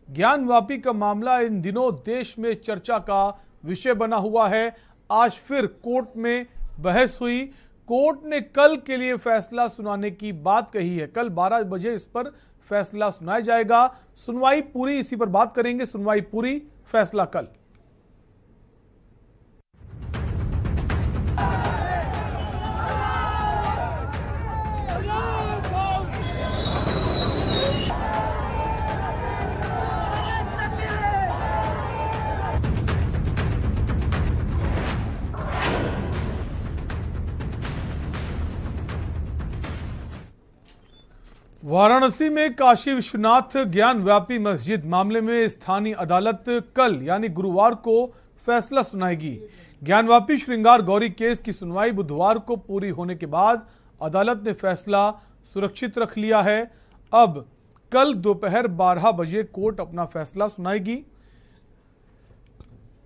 ज्ञानवापी का मामला इन दिनों देश में चर्चा का विषय बना हुआ है। आज फिर कोर्ट में बहस हुई। कोर्ट ने कल के लिए फैसला सुनाने की बात कही है। कल 12 बजे इस पर फैसला सुनाया जाएगा। सुनवाई पूरी, इसी पर बात करेंगे। सुनवाई पूरी, फैसला कल। वाराणसी में काशी विश्वनाथ ज्ञानव्यापी मस्जिद मामले में स्थानीय अदालत कल यानी गुरुवार को फैसला सुनाएगी। ज्ञानव्यापी श्रृंगार गौरी केस की सुनवाई बुधवार को पूरी होने के बाद अदालत ने फैसला सुरक्षित रख लिया है। अब कल दोपहर 12 बजे कोर्ट अपना फैसला सुनाएगी।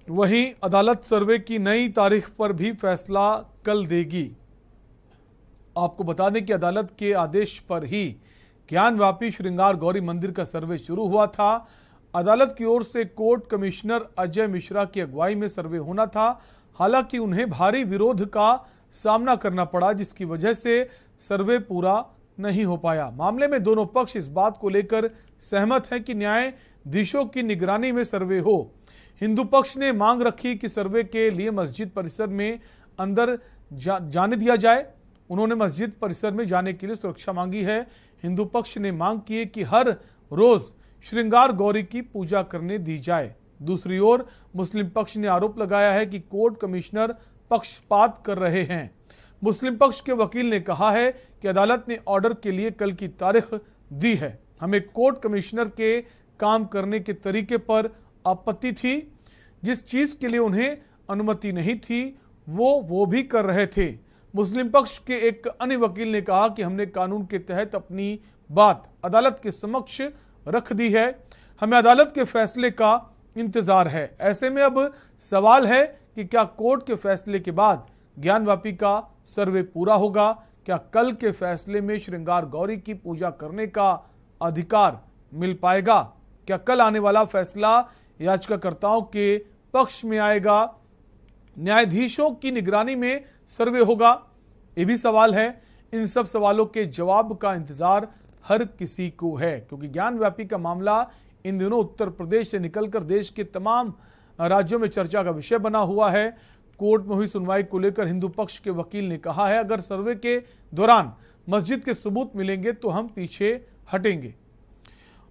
वहीं अदालत सर्वे की नई तारीख पर भी फैसला कल देगी। आपको बता दें कि अदालत के आदेश पर ही ज्ञानव्यापी श्रृंगार गौरी मंदिर का सर्वे शुरू हुआ था। अदालत की ओर से कोर्ट कमिश्नर अजय मिश्रा की अगुवाई में सर्वे होना था। हालांकि उन्हें भारी विरोध का सामना करना पड़ा, जिसकी वजह से सर्वे पूरा नहीं हो पाया। मामले में दोनों पक्ष इस बात को लेकर सहमत हैं कि न्यायाधीशों की निगरानी में सर्वे हो। हिंदू पक्ष ने मांग रखी कि सर्वे के लिए मस्जिद परिसर में अंदर जाने दिया जाए। उन्होंने मस्जिद परिसर में जाने के लिए सुरक्षा मांगी है। हिंदू पक्ष ने मांग की है कि हर रोज श्रृंगार गौरी की पूजा करने दी जाए। दूसरी ओर मुस्लिम पक्ष ने आरोप लगाया है कि कोर्ट कमिश्नर पक्षपात कर रहे हैं। मुस्लिम पक्ष के वकील ने कहा है कि अदालत ने ऑर्डर के लिए कल की तारीख दी है। हमें कोर्ट कमिश्नर के काम करने के तरीके पर आपत्ति थी। जिस चीज के लिए उन्हें अनुमति नहीं थी वो भी कर रहे थे। मुस्लिम पक्ष के एक अन्य वकील ने कहा कि हमने कानून के तहत अपनी बात अदालत के समक्ष रख दी है। हमें अदालत के फैसले का इंतजार है। ऐसे में अब सवाल है कि क्या कोर्ट के फैसले के बाद ज्ञानव्यापी का सर्वे पूरा होगा? क्या कल के फैसले में श्रृंगार गौरी की पूजा करने का अधिकार मिल पाएगा? क्या कल आने वाला फैसला याचिकाकर्ताओं के पक्ष में आएगा? न्यायाधीशों की निगरानी में सर्वे होगा? ये भी सवाल है। इन सब सवालों के जवाब का इंतजार हर किसी को है, क्योंकि ज्ञानव्यापी का मामला इन दिनों उत्तर प्रदेश से निकलकर देश के तमाम राज्यों में चर्चा का विषय बना हुआ है। कोर्ट में हुई सुनवाई को लेकर हिंदू पक्ष के वकील ने कहा है, अगर सर्वे के दौरान मस्जिद के सबूत मिलेंगे तो हम पीछे हटेंगे।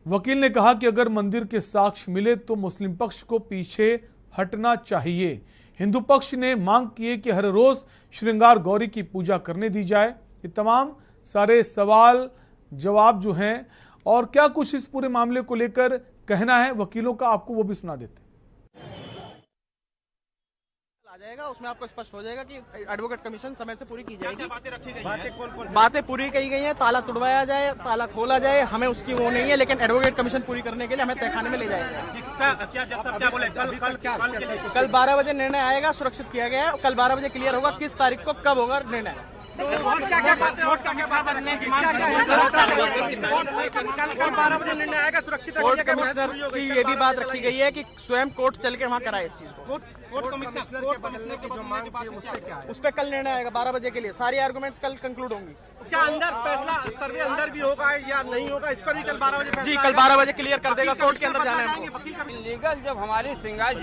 वकील ने कहा कि अगर मंदिर के साक्ष्य मिले तो मुस्लिम पक्ष को पीछे हटना चाहिए। हिंदू पक्ष ने मांग की है कि हर रोज श्रृंगार गौरी की पूजा करने दी जाए। ये तमाम सारे सवाल जवाब जो हैं और क्या कुछ इस पूरे मामले को लेकर कहना है वकीलों का, आपको वो भी सुना देते आ जाएगा। उसमें आपको स्पष्ट हो जाएगा कि एडवोकेट कमीशन समय से पूरी की जाएगी। बातें रखी गई हैं? बातें पूरी की गई हैं। ताला तुड़वाया जाए, ताला खोला जाए, हमें उसकी वो नहीं है, लेकिन एडवोकेट कमीशन पूरी करने के लिए हमें तहखाने में ले जाएंगे। क्या बोले कल 12 बजे निर्णय आएगा, सुरक्षित किया गया है। कल 12 बजे क्लियर होगा किस तारीख को कब होगा निर्णय। कोर्ट कमिश्नर की ये भी बात रखी गई है कि स्वयं कोर्ट चल के वहाँ कराए इस चीज को। उस पर कल निर्णय आएगा 12 बजे के लिए। सारी आर्गुमेंट्स कल कंक्लूड होंगी। क्या अंदर फैसला सर्वे अंदर भी होगा या नहीं होगा, इस पर भी कल 12 बजे? जी, कल 12 बजे क्लियर कर देगा। कोर्ट के अंदर जाना है हमको। लीगल जब हमारी श्रृंगार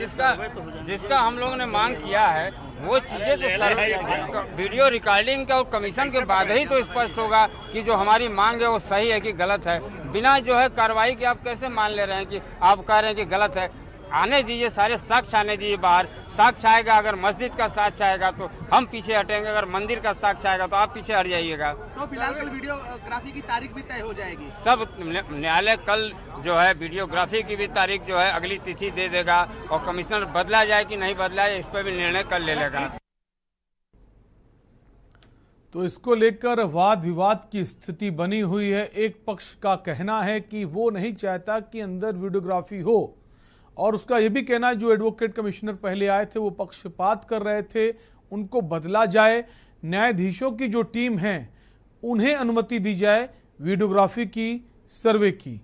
जिसका हम लोगों ने मांग किया है वो चीजें तो वीडियो रिकॉर्डिंग का और कमीशन के बाद ही तो स्पष्ट होगा कि जो हमारी मांग है वो सही है कि गलत है। बिना जो है कार्रवाई के आप कैसे मान ले रहे हैं कि आप कह रहे हैं कि गलत है? आने दीजिए, सारे साक्ष्य आने दीजिए बाहर। साक्ष्य आएगा, अगर मस्जिद का साक्ष्य आएगा तो हम पीछे हटेंगे, अगर मंदिर का साक्ष्य आएगा तो आप पीछे हट जाइएगा। तो फिलहाल कल वीडियोग्राफी की तारीख भी तय हो जाएगी। सब न्यायालय कल जो है वीडियोग्राफी की भी तारीख जो है अगली तिथि दे देगा, और कमिश्नर बदला जाए कि नहीं बदला जाए इस पर भी निर्णय कल ले लेगा। तो इसको लेकर वाद विवाद की स्थिति बनी हुई है। एक पक्ष का कहना है कि वो नहीं चाहता कि अंदर वीडियोग्राफी हो, और उसका यह भी कहना है जो एडवोकेट कमिश्नर पहले आए थे वो पक्षपात कर रहे थे, उनको बदला जाए। न्यायाधीशों की जो टीम है उन्हें अनुमति दी जाए वीडियोग्राफी की, सर्वे की।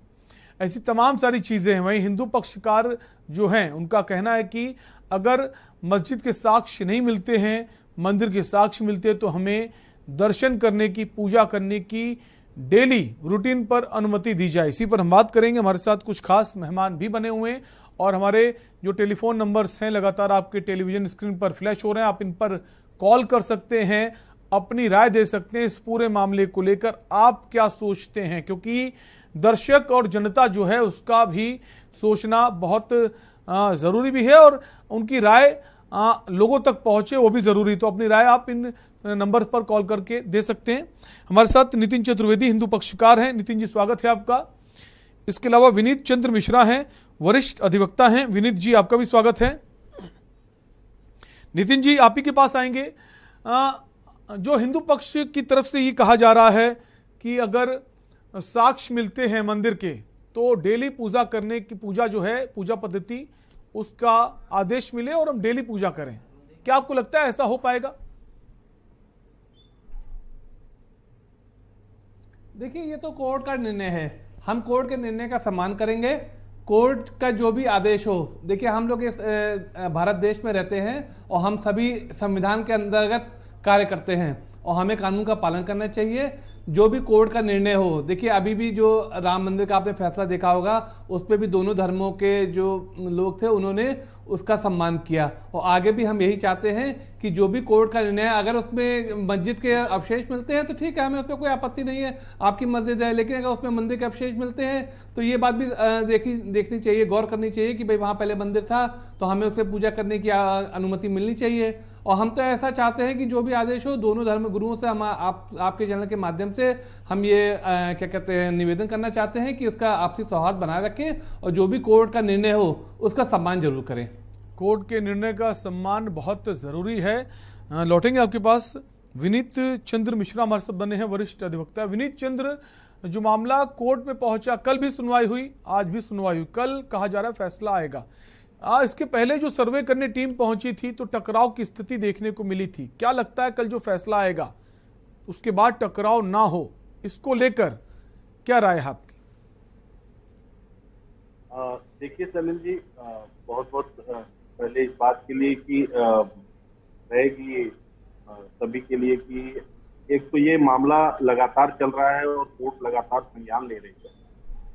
ऐसी तमाम सारी चीज़ें हैं। वहीं हिंदू पक्षकार जो हैं उनका कहना है कि अगर मस्जिद के साक्ष्य नहीं मिलते हैं, मंदिर के साक्ष्य मिलते हैं, तो हमें दर्शन करने की, पूजा करने की डेली रूटीन पर अनुमति दी जाए। इसी पर हम बात करेंगे। हमारे साथ कुछ खास मेहमान भी बने हुए हैं और हमारे जो टेलीफोन नंबर्स हैं लगातार आपके टेलीविजन स्क्रीन पर फ्लैश हो रहे हैं, आप इन पर कॉल कर सकते हैं, अपनी राय दे सकते हैं इस पूरे मामले को लेकर आप क्या सोचते हैं, क्योंकि दर्शक और जनता जो है उसका भी सोचना बहुत ज़रूरी भी है और उनकी राय लोगों तक पहुंचे वो भी ज़रूरी। तो अपनी राय आप इन नंबर पर कॉल करके दे सकते हैं। हमारे साथ नितिन चतुर्वेदी हिंदू पक्षकार हैं। नितिन जी, स्वागत है आपका। इसके अलावा विनीत चंद्र मिश्रा हैं, वरिष्ठ अधिवक्ता हैं। विनीत जी, आपका भी स्वागत है। नितिन जी, आप ही के पास आएंगे। जो हिंदू पक्ष की तरफ से ये कहा जा रहा है कि अगर साक्ष्य मिलते हैं मंदिर के तो डेली पूजा करने की, पूजा जो है पूजा पद्धति उसका आदेश मिले और हम डेली पूजा करें, क्या आपको लगता है ऐसा हो पाएगा? देखिए, ये तो कोर्ट का निर्णय है, हम कोर्ट के निर्णय का सम्मान करेंगे। कोर्ट का जो भी आदेश हो, देखिए हम लोग इस भारत देश में रहते हैं और हम सभी संविधान के अंतर्गत कार्य करते हैं और हमें कानून का पालन करना चाहिए। जो भी कोर्ट का निर्णय हो, देखिए अभी भी जो राम मंदिर का आपने फैसला देखा होगा, उस पर भी दोनों धर्मों के जो लोग थे उन्होंने उसका सम्मान किया और आगे भी हम यही चाहते हैं कि जो भी कोर्ट का निर्णय है, अगर उसमें मस्जिद के अवशेष मिलते हैं तो ठीक है, हमें उस पर कोई आपत्ति नहीं है, आपकी मस्जिद है, लेकिन अगर उसमें मंदिर के अवशेष मिलते हैं तो ये बात भी देखनी चाहिए, गौर करनी चाहिए कि भाई वहाँ पहले मंदिर था तो हमें उस पर पूजा करने की अनुमति मिलनी चाहिए। और हम तो ऐसा चाहते हैं कि जो भी आदेश हो, दोनों धर्म गुरुओं से हम आपके चैनल के माध्यम से हम ये क्या कहते हैं निवेदन करना चाहते हैं कि उसका आपसी सौहार्द बनाए रखें और जो भी कोर्ट का निर्णय हो उसका सम्मान जरूर करें। कोर्ट के निर्णय का सम्मान बहुत जरूरी है। लौटेंगे आपके पास। विनीत चंद्र मिश्रा हमारे साथ बने हैं, वरिष्ठ अधिवक्ता। विनीत चंद्र, जो मामला कोर्ट में पहुंचा, कल भी सुनवाई हुई, आज भी सुनवाई हुई, कल कहा जा रहा है फैसला आएगा। इसके पहले जो सर्वे करने टीम पहुंची थी तो टकराव की स्थिति देखने को मिली थी। क्या लगता है कल जो फैसला आएगा उसके बाद टकराव ना हो, इसको लेकर क्या राय है आपकी? देखिए सलीम जी, बहुत बहुत पहले इस बात के लिए कि रहेगी सभी के लिए कि एक तो ये मामला लगातार चल रहा है और कोर्ट लगातार संज्ञान ले रही है,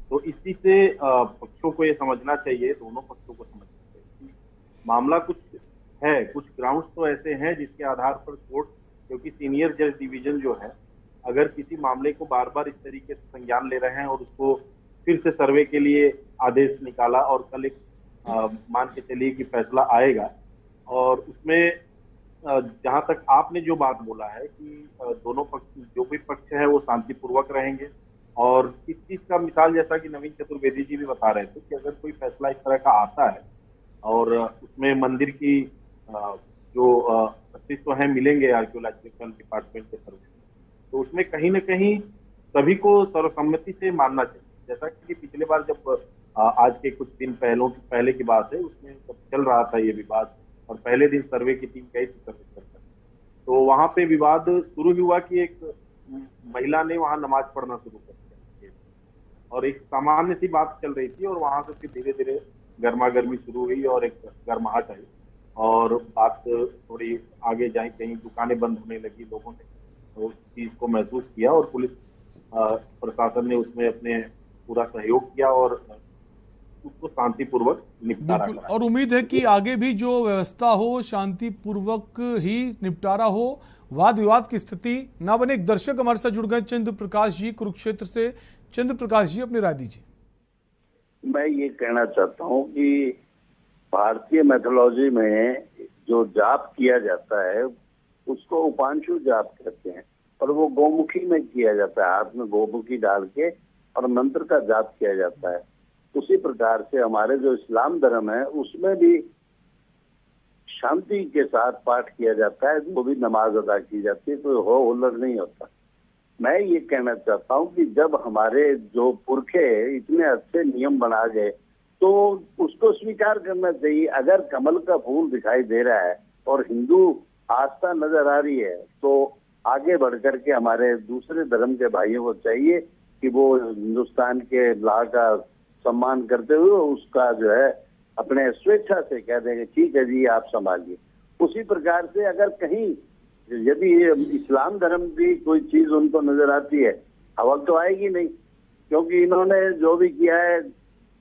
तो इसी से पक्षों को ये समझना चाहिए, दोनों पक्षों को समझना चाहिए कि मामला कुछ है, कुछ ग्राउंड्स तो ऐसे हैं जिसके आधार पर कोर्ट, क्योंकि सीनियर जज डिवीजन जो है, अगर किसी मामले को बार बार इस तरीके से संज्ञान ले रहे हैं और उसको फिर से सर्वे के लिए आदेश निकाला और कल एक मान के चलिए कि फैसला आएगा, और उसमें जहां तक आपने जो बात बोला है कि दोनों पक्ष, जो भी पक्ष है वो शांतिपूर्वक रहेंगे, और इस चीज का मिसाल जैसा कि नवीन चतुर्वेदी जी भी बता रहे थे कि अगर कोई फैसला इस तरह का आता है और उसमें मंदिर की जो अस्तित्व है मिलेंगे आर्कियोलॉजिकल डिपार्टमेंट के सर्वे, तो उसमें कहीं ना कहीं सभी को सर्वसम्मति से मानना चाहिए। जैसा कि पिछले बार जब आज के कुछ दिन पहले की बात है, उसमें जब चल रहा था ये विवाद और पहले दिन सर्वे की टीम गई थी सर्वे करने, तो वहां पे विवाद शुरू हुआ कि एक महिला ने वहां नमाज पढ़ना शुरू कर दिया और एक सामान्य सी बात चल रही थी, और वहां से फिर धीरे धीरे गर्मा गर्मी शुरू हुई और एक गर्माहट आई और बात थोड़ी आगे जाई, कहीं दुकानें बंद होने लगी, लोगों ने तो उस चीज को महसूस किया और पुलिस प्रशासन ने उसमें अपने पूरा सहयोग किया और उसको शांतिपूर्वक निपटारा करा। और उम्मीद है कि आगे भी जो व्यवस्था हो शांतिपूर्वक ही निपटारा हो, वाद विवाद की स्थिति ना बने। एक दर्शक हमारे साथ जुड़ गए, चंद्र प्रकाश जी कुरुक्षेत्र से। चंद्र प्रकाश जी, अपनी राय दीजिए। मैं ये कहना चाहता हूँ कि भारतीय मैथोलॉजी में जो जाप किया जाता है उसको उपांशु जाप कहते हैं, और वो गौमुखी में किया जाता है, हाथ में गौमुखी डाल के और मंत्र का जाप किया जाता है। उसी प्रकार से हमारे जो इस्लाम धर्म है उसमें भी शांति के साथ पाठ किया जाता है, वो भी नमाज अदा की जाती है, कोई हो हुल्लड़ नहीं होता। मैं ये कहना चाहता हूँ कि जब हमारे जो पुरखे इतने अच्छे नियम बना गए तो उसको स्वीकार करना चाहिए। अगर कमल का फूल दिखाई दे रहा है और हिंदू आस्था नजर आ रही है तो आगे बढ़ करके हमारे दूसरे धर्म के भाइयों को चाहिए कि वो हिंदुस्तान के लॉ का सम्मान करते हुए उसका जो है अपने स्वेच्छा से कह देंगे ठीक है जी आप संभालिए। उसी प्रकार से अगर कहीं यदि इस्लाम धर्म की कोई चीज उनको नजर आती है, हवल तो आएगी नहीं, क्योंकि इन्होंने जो भी किया है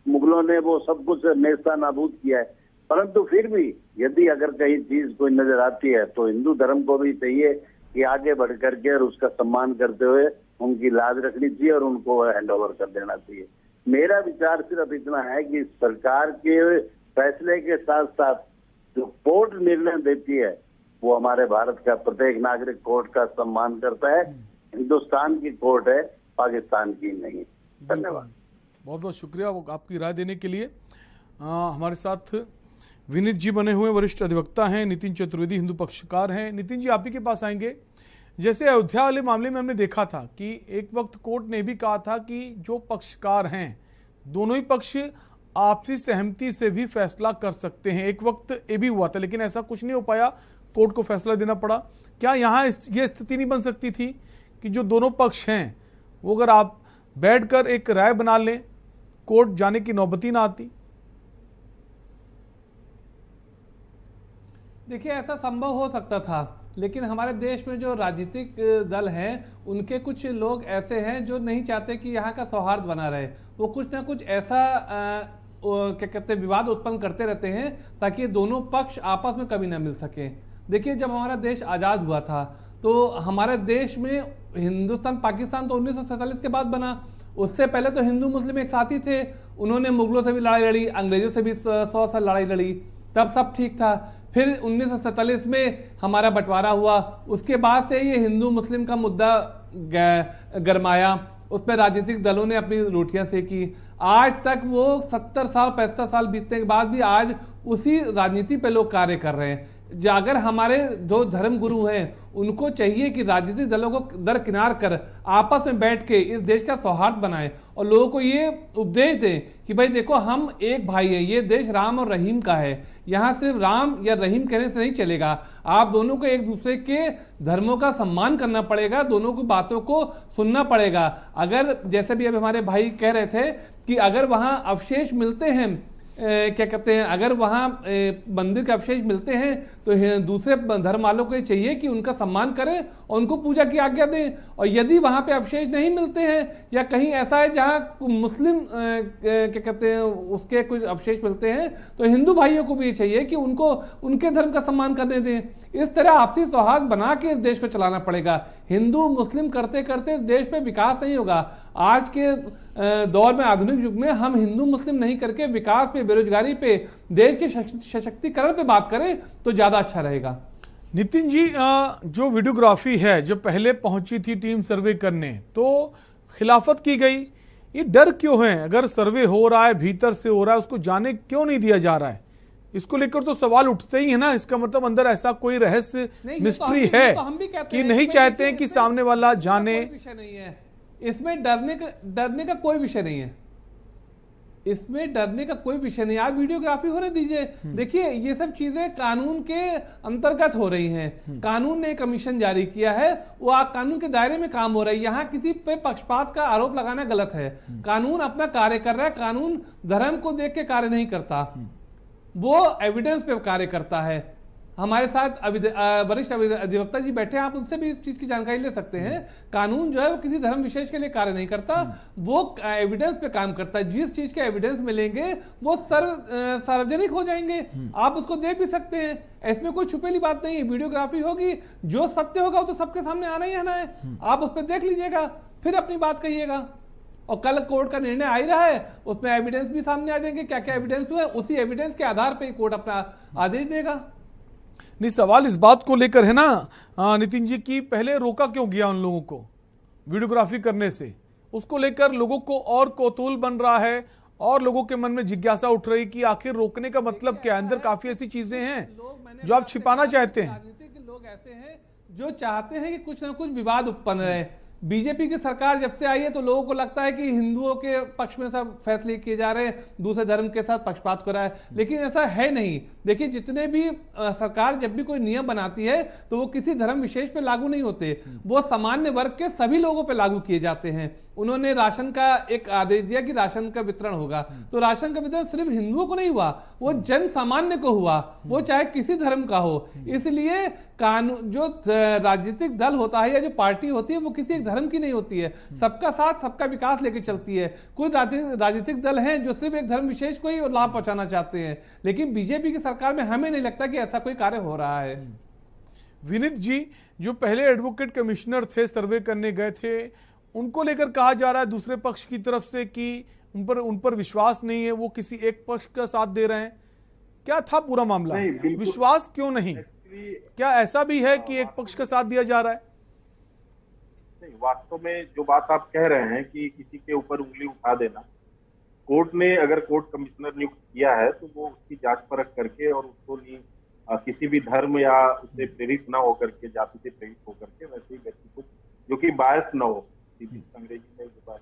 मुगलों ने वो सब कुछ नेस्ता नाबूद किया है। परंतु फिर भी यदि अगर कहीं चीज कोई नजर आती है तो हिंदू धर्म को भी चाहिए कि आगे बढ़ करके और उसका सम्मान करते हुए उनकी लाज रखनी चाहिए और उनको हैंड ओवर कर देना चाहिए। मेरा विचार सिर्फ इतना है कि सरकार के फैसले के साथ साथ जो कोर्ट निर्णय देती है वो हमारे भारत का प्रत्येक नागरिक कोर्ट का सम्मान करता है। हिंदुस्तान की कोर्ट है, पाकिस्तान की नहीं। धन्यवाद। बहुत बहुत शुक्रिया आपकी राय देने के लिए। हमारे साथ विनीत जी बने हुए वरिष्ठ अधिवक्ता हैं, नितिन चतुर्वेदी हिंदू पक्षकार हैं। नितिन जी, आप ही के पास आएंगे। जैसे अयोध्या वाले मामले में हमने देखा था कि एक वक्त कोर्ट ने भी कहा था कि जो पक्षकार हैं दोनों ही पक्ष आपसी सहमति से भी फैसला कर सकते हैं। एक वक्त ये भी हुआ था, लेकिन ऐसा कुछ नहीं हो पाया, कोर्ट को फैसला देना पड़ा। क्या यहाँ ये स्थिति नहीं बन सकती थी कि जो दोनों पक्ष हैं वो अगर आप बैठकर एक राय बना लें, कोर्ट जाने की नौबती ना आती? देखिए, ऐसा संभव हो सकता था, लेकिन हमारे देश में जो राजनीतिक दल हैं उनके कुछ लोग ऐसे हैं जो नहीं चाहते कि यहाँ का सौहार्द बना रहे। वो कुछ ना कुछ ऐसा क्या कहते हैं विवाद उत्पन्न करते रहते हैं ताकि दोनों पक्ष आपस में कभी ना मिल सके। देखिए, जब हमारा देश आज़ाद हुआ था तो हमारे देश में हिंदुस्तान पाकिस्तान तो 1947 के बाद बना। उससे पहले तो हिंदू मुस्लिम एक साथी थे, उन्होंने मुगलों से भी लड़ाई लड़ी, अंग्रेजों से भी 100 साल लड़ाई लड़ी, तब सब ठीक था। फिर 1947 में हमारा बंटवारा हुआ, उसके बाद से ये हिंदू मुस्लिम का मुद्दा गरमाया, उस पर राजनीतिक दलों ने अपनी रोटियां सेकी। आज तक वो 70 साल 75 साल बीतने के बाद भी आज उसी राजनीति पे लोग कार्य कर रहे हैं। अगर हमारे जो धर्म गुरु हैं उनको चाहिए कि राजनीतिक दलों को दरकिनार कर आपस में बैठ के इस देश का सौहार्द बनाएं और लोगों को ये उपदेश दें कि भाई देखो, हम एक भाई है, ये देश राम और रहीम का है, यहाँ सिर्फ राम या रहीम कहने से नहीं चलेगा, आप दोनों को एक दूसरे के धर्मों का सम्मान करना पड़ेगा, दोनों की बातों को सुनना पड़ेगा। अगर जैसे भी अभी हमारे भाई कह रहे थे कि अगर वहाँ अवशेष मिलते हैं, क्या कहते हैं, अगर वहाँ मंदिर के अवशेष मिलते हैं तो दूसरे धर्म वालों को चाहिए कि उनका सम्मान करें और उनको पूजा की आज्ञा दें। और यदि वहाँ पे अवशेष नहीं मिलते हैं या कहीं ऐसा है जहाँ मुस्लिम क्या कहते हैं उसके कुछ अवशेष मिलते हैं तो हिंदू भाइयों को भी ये चाहिए कि उनको उनके धर्म का सम्मान करने दें। इस तरह आपसी सौहार्द बना के इस देश को चलाना पड़ेगा। हिंदू मुस्लिम करते करते देश पे विकास नहीं होगा। आज के दौर में, आधुनिक युग में हम हिंदू मुस्लिम नहीं करके विकास पे, बेरोजगारी पे, देश के सशक्तिकरण पे बात करें तो ज्यादा अच्छा रहेगा। नितिन जी, जो वीडियोग्राफी है जो पहले पहुंची थी टीम सर्वे करने तो खिलाफत की गई, ये डर क्यों है? अगर सर्वे हो रहा है, भीतर से हो रहा है, उसको जाने क्यों नहीं दिया जा रहा है? इसको लेकर तो सवाल उठते ही है ना। इसका मतलब अंदर ऐसा कोई रहस्य, मिस्ट्री है कि नहीं चाहते हैं कि सामने वाला जाने। विषय नहीं है इसमें, डरने का कोई विषय नहीं है, इसमें डरने का कोई विषय नहीं। आप वीडियोग्राफी होने दीजिए। देखिए, ये सब चीजें कानून के अंतर्गत हो रही हैं। कानून ने कमीशन जारी किया है, वो आप कानून के दायरे में काम हो रहा है। यहाँ किसी पे पक्षपात का आरोप लगाना गलत है। कानून अपना कार्य कर रहा है। कानून धर्म को देख के कार्य नहीं करता, वो एविडेंस पे कार्य करता है। हमारे साथ वरिष्ठ अधिवक्ता जी बैठे हैं, आप उनसे भी इस चीज की जानकारी ले सकते हैं। कानून जो है वो किसी धर्म विशेष के लिए कार्य नहीं करता, वो एविडेंस पे काम करता है। जिस चीज के एविडेंस मिलेंगे वो सार्वजनिक हो जाएंगे, आप उसको देख भी सकते हैं। इसमें कोई छुपेली बात नहीं है। वीडियोग्राफी होगी, जो सत्य होगा वो तो सबके सामने आना ही आना है। आप उस पर देख लीजिएगा, फिर अपनी बात कहिएगा। और कल कोर्ट का निर्णय आ ही रहा है, उसमें एविडेंस भी सामने आ जाएंगे, क्या क्या एविडेंस हुआ है, उसी एविडेंस के आधार पर कोर्ट अपना आदेश देगा। नहीं, सवाल इस बात को लेकर है ना नितिन जी की पहले रोका क्यों गया उन लोगों को वीडियोग्राफी करने से? उसको लेकर लोगों को और कौतूहल बन रहा है और लोगों के मन में जिज्ञासा उठ रही कि आखिर रोकने का मतलब क्या है? अंदर काफी ऐसी चीजें हैं जो आप छिपाना चाहते हैं। राजनीतिक लोग ऐसे हैं जो चाहते हैं कि कुछ ना कुछ विवाद उत्पन्न रहे। बीजेपी की सरकार जब से आई है तो लोगों को लगता है कि हिंदुओं के पक्ष में सब फैसले किए जा रहे हैं, दूसरे धर्म के साथ पक्षपात हो रहा है, लेकिन ऐसा है नहीं। देखिए, जितने भी सरकार जब भी कोई नियम बनाती है तो वो किसी धर्म विशेष पे लागू नहीं होते, वो सामान्य वर्ग के सभी लोगों पे लागू किए जाते हैं। उन्होंने राशन का एक आदेश दिया कि राशन का वितरण होगा। तो राशन का वितरण सिर्फ हिंदुओं को नहीं हुआ, वो जन सामान्य को हुआ, वो चाहे किसी धर्म का हो। इसलिए कानून, जो राजनीतिक दल होता है या जो पार्टी होती है, वो किसी एक धर्म की नहीं होती है, सबका साथ सबका विकास लेके चलती है। कुछ राजनीतिक दल हैं जो सिर्फ एक धर्म विशेष को ही लाभ पहुंचाना चाहते हैं, लेकिन बीजेपी की सरकार में हमें नहीं लगता कि ऐसा कोई कार्य हो रहा है। विनीत जी, जो पहले एडवोकेट कमिश्नर थे, सर्वे करने गए थे, उनको लेकर कहा जा रहा है दूसरे पक्ष की तरफ से कि उन पर विश्वास नहीं है, वो किसी एक पक्ष का साथ दे रहे हैं। क्या था पूरा मामला? विश्वास क्यों नहीं? क्या ऐसा भी है कि एक पक्ष का साथ दिया जा रहा है? नहीं, वास्तव में जो बात आप कह रहे हैं कि किसी के ऊपर उंगली उठा देना, कोर्ट ने अगर कोर्ट कमिश्नर नियुक्त किया है तो वो उसकी जांच परख करके और उसको किसी भी धर्म या उससे प्रेरित न होकर के, जाति से प्रेरित होकर के वैसे ही व्यक्ति को जो कि बायस न हो, अंग्रेजी में जो बात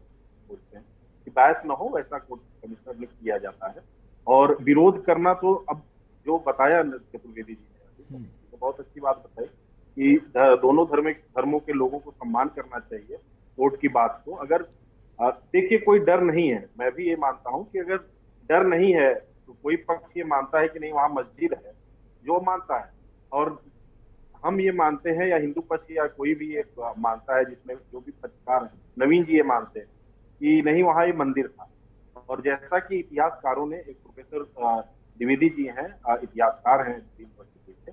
बोलते हैं कि बायस न हो, वैसा कोर्ट कमिश्नर नियुक्त किया जाता है। और विरोध करना तो अब जो बताया चतुर्वेदी जी ने तो बहुत अच्छी बात बताई कि दोनों धर्मों के लोगों को सम्मान करना चाहिए। कोर्ट की बात को अगर देखिए, कोई डर नहीं है, मैं भी ये मानता हूं कि अगर डर नहीं है तो कोई पक्ष ये मानता है कि नहीं वहां मस्जिद है, जो मानता है, और हम ये मानते हैं या हिंदू पक्ष या कोई भी एक मानता है, जिसमें जो भी पत्रकार है, नवीन जी ये मानते हैं कि नहीं वहां ये मंदिर था। और जैसा कि इतिहासकारों ने, एक प्रोफेसर द्विवेदी जी हैं, इतिहासकार हैं यूनिवर्सिटी के,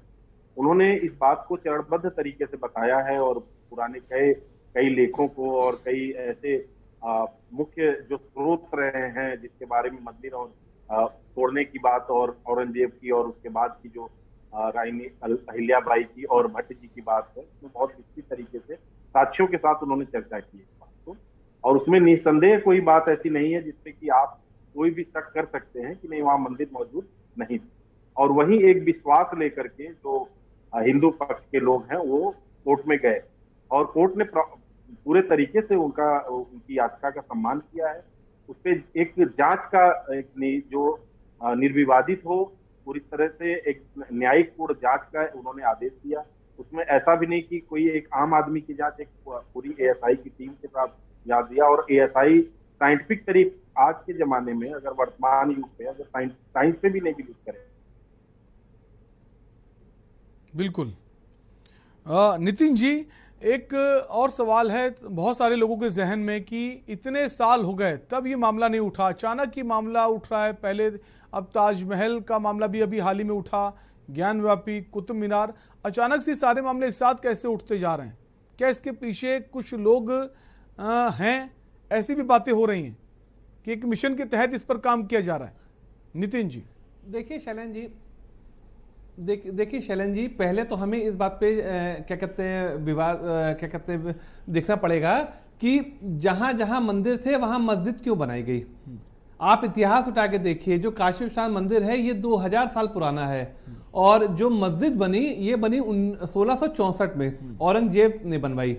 उन्होंने इस बात को चरणबद्ध तरीके से बताया है और पुराने कई लेखों को और कई ऐसे मुख्य जो स्रोत रहे हैं जिसके बारे में मंदिर और तोड़ने की बात और औरंगजेब की और उसके बाद की जो रानी अहिल्याबाई की और भट्ट जी की बात है, उसमें बहुत विस्तृत तरीके से साक्ष्यों के साथ उन्होंने चर्चा की है इस बात को। और उसमें निस्संदेह कोई बात ऐसी नहीं है जिससे कि आप कोई भी शक कर सकते हैं कि नहीं वहां मंदिर मौजूद नहीं थी। और वहीं एक विश्वास लेकर के जो हिंदू पक्ष के लोग हैं वो कोर्ट में गए और कोर्ट ने पूरे तरीके से उनकी याचिका का सम्मान किया है। उस पर एक जांच का जो निर्विवादित हो, पूरी तरह से एक न्यायिक पूर्ण जांच का उन्होंने आदेश दिया। उसमें ऐसा भी नहीं कि कोई एक आम आदमी की जांच, एक पूरी एएसआई की टीम के साथ जांच दिया। और एएसआई साइंटिफिक तरीके, आज के जमाने में अगर वर्तमान युग पे अगर साइंस पे भी नहीं बिलीव करें। बिल्कुल। नितिन जी, एक और सवाल है बहुत सारे लोगों के जहन में कि इतने साल हो गए तब ये मामला नहीं उठा, अचानक ही मामला उठ रहा है। पहले अब ताजमहल का मामला भी अभी हाल ही में उठा, ज्ञानव्यापी, कुतुब मीनार, अचानक से सारे मामले एक साथ कैसे उठते जा रहे हैं? क्या इसके पीछे कुछ लोग हैं? ऐसी भी बातें हो रही हैं कि एक मिशन के तहत इस पर काम किया जा रहा है। नितिन जी, देखिए शैलन जी, पहले तो हमें इस बात पे क्या कहते हैं विवाद देखना पड़ेगा कि जहां जहां मंदिर थे वहां मस्जिद क्यों बनाई गई। आप इतिहास उठा के देखिए, जो काशी विश्वनाथ मंदिर है ये 2000 साल पुराना है और जो मस्जिद बनी ये बनी 1664 में औरंगजेब ने बनवाई।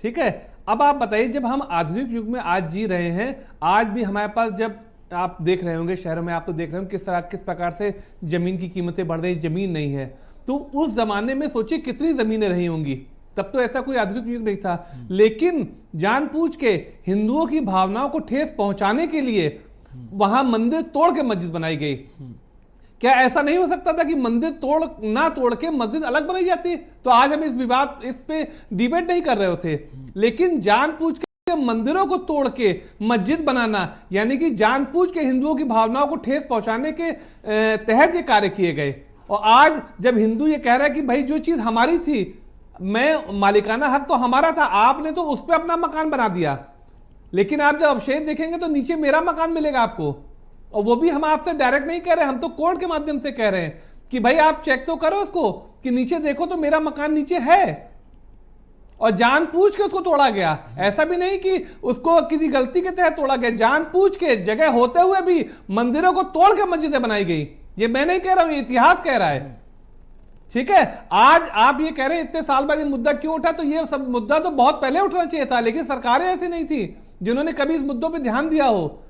ठीक है, अब आप बताइए, जब हम आधुनिक युग में आज जी रहे हैं, आज भी हमारे पास, जब आप देख रहे होंगे शहरों में, आप तो देख रहे होंगे किस प्रकार से जमीन की कीमतें बढ़ रही, जमीन नहीं है। तो उस जमाने में सोचिए कितनी जमीनें रही होंगी, तब तो ऐसा कोई आधुनिक युग नहीं था। लेकिन जानबूझ के हिंदुओं की भावनाओं को ठेस पहुंचाने के लिए वहां मंदिर तोड़ के मस्जिद बनाई गई। क्या ऐसा नहीं हो सकता था कि मंदिर तोड़ के मस्जिद अलग बनाई जाती? तो आज हम इस पे डिबेट नहीं कर रहे होते। लेकिन जानबूझ के मंदिरों को तोड़ के मस्जिद बनाना, यानी कि जानबूझ के हिंदुओं की भावनाओं को ठेस पहुंचाने के तहत ये कार्य किए गए। और आज जब हिंदू ये कह रहा है कि भाई जो चीज हमारी थी, मैं मालिकाना हक तो हमारा था, आपने तो उस पर अपना मकान बना दिया, लेकिन आप जब अवशेष देखेंगे तो नीचे मेरा मकान मिलेगा आपको। और वो भी हम आपसे डायरेक्ट नहीं कह रहे, हम तो कोर्ट के माध्यम से कह रहे हैं कि भाई आप चेक तो करो उसको कि नीचे देखो तो मेरा मकान नीचे है। और जानबूझ के उसको तोड़ा गया, ऐसा भी नहीं कि उसको किसी गलती के तहत तोड़ा गया, जानबूझ के जगह होते हुए भी मंदिरों को तोड़ के मस्जिदें बनाई गई। ये मैं नहीं कह रहा हूं, ये इतिहास कह रहा है। ठीक है, आज आप ये कह रहे हैं इतने साल बाद ये मुद्दा क्यों उठा, तो ये सब मुद्दा तो बहुत पहले उठना चाहिए था, लेकिन सरकारें ऐसी नहीं थी जिन्होंने कभी इस मुद्दों पर ध्यान दिया हो।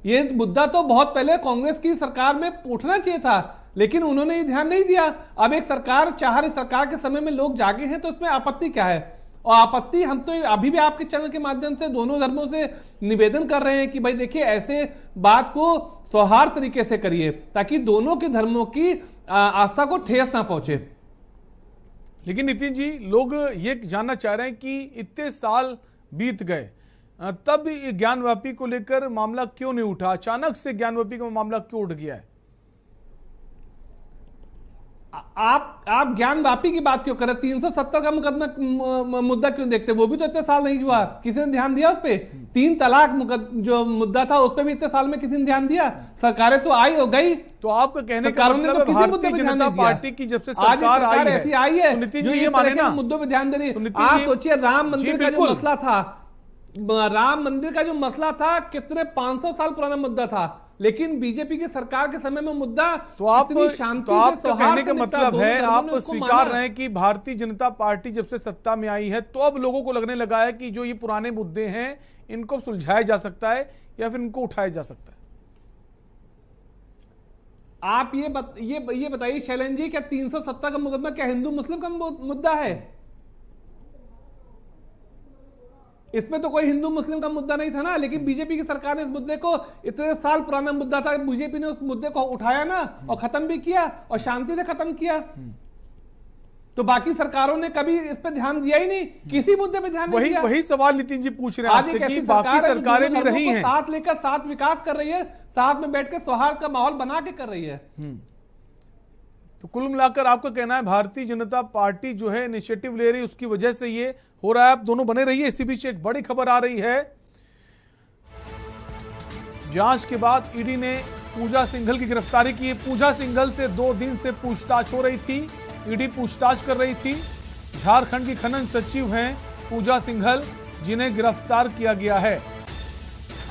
ये मुद्दा तो बहुत पहले कांग्रेस की सरकार में उठना चाहिए था, लेकिन उन्होंने ये ध्यान नहीं दिया। अब एक सरकार चाह रही, सरकार के समय में लोग जागे हैं, तो उसमें आपत्ति क्या है? और आपत्ति हम तो अभी भी आपके चैनल के माध्यम से दोनों धर्मों से निवेदन कर रहे हैं कि भाई देखिए ऐसे बात को सौहार्द तरीके से करिए ताकि दोनों के धर्मों की आस्था को ठेस ना पहुंचे। लेकिन नितिन जी, लोग ये जानना चाह रहे हैं कि इतने साल बीत गए तब ज्ञानवापी को लेकर मामला क्यों नहीं उठा? अचानक से ज्ञानवापी का मामला क्यों उठ गया है? आप ज्ञानवापी की बात क्यों करें? 370 का मुकदमा मुद्दा क्यों देखते? वो भी तो इतने साल नहीं हुआ, किसी ने ध्यान दिया उस पे? 3 तलाक जो मुद्दा था उस पे भी इतने साल में किसी ने ध्यान दिया? सरकारें तो आई हो गई। तो आपका कहने का मतलब है भारतीय जनता पार्टी की जब से सरकार ऐसी आई है, नितिन जी ये माने ना मुद्दों पे ध्यान दे रही है। आप सोचिए राम मंदिर का जो मसला था, राम मंदिर का जो मसला था कितने 500 साल पुराना मुद्दा था, लेकिन बीजेपी की सरकार के समय में मुद्दा तो आपका कहने का मतलब है आप स्वीकार रहे हैं कि भारतीय जनता पार्टी जब से सत्ता में आई है तो अब लोगों को लगने लगा है कि जो ये पुराने मुद्दे हैं इनको सुलझाया जा सकता है या फिर इनको उठाया जा सकता है। आप ये बताइए शैलेंद्र जी, क्या 370 का मुकदमा क्या हिंदू मुस्लिम का मुद्दा है? इसमें तो कोई हिंदू मुस्लिम का मुद्दा नहीं था ना, लेकिन बीजेपी की सरकार ने इस मुद्दे को, इतने साल पुराना मुद्दा था, बीजेपी ने उस मुद्दे को उठाया ना और खत्म भी किया और शांति से खत्म किया। तो बाकी सरकारों ने कभी इस पे ध्यान दिया ही नहीं, किसी मुद्दे पे ध्यान नहीं दिया। वही सवाल नितिन जी पूछ रहे हैं आपसे कि बाकी सरकारें भी रही हैं, साथ लेकर साथ विकास कर रही है, साथ में बैठ के सौहार्द का माहौल बना के कर रही है। तो कुल मिलाकर आपका कहना है भारतीय जनता पार्टी जो है इनिशिएटिव ले रही है, उसकी वजह से ये हो रहा है। आप दोनों बने रहिए। इसी बीच एक बड़ी खबर आ रही है, जांच के बाद ईडी ने पूजा सिंघल की गिरफ्तारी की। पूजा सिंघल से 2 दिन से पूछताछ हो रही थी, ईडी पूछताछ कर रही थी। झारखंड की खनन सचिव हैं पूजा सिंघल, जिन्हें गिरफ्तार किया गया है।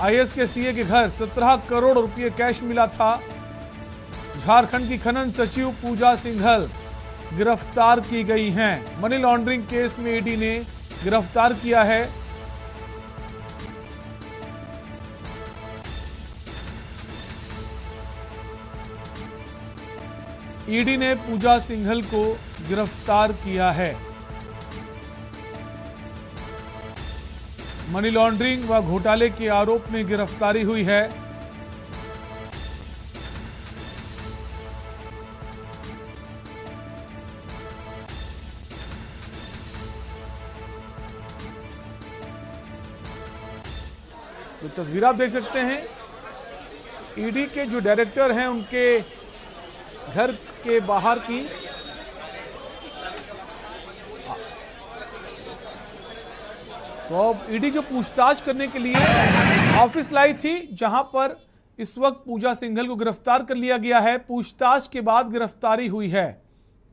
आईएएस के सीए के घर 17 करोड़ रुपए कैश मिला था। झारखंड की खनन सचिव पूजा सिंघल गिरफ्तार की गई हैं। मनी लॉन्ड्रिंग केस में ईडी ने गिरफ्तार किया है। ईडी ने पूजा सिंघल को गिरफ्तार किया है। मनी लॉन्ड्रिंग व घोटाले के आरोप में गिरफ्तारी हुई है। तो तस्वीर आप देख सकते हैं, ईडी के जो डायरेक्टर हैं उनके घर के बाहर की। तो अब ईडी जो पूछताछ करने के लिए ऑफिस लाई थी, जहां पर इस वक्त पूजा सिंघल को गिरफ्तार कर लिया गया है। पूछताछ के बाद गिरफ्तारी हुई है।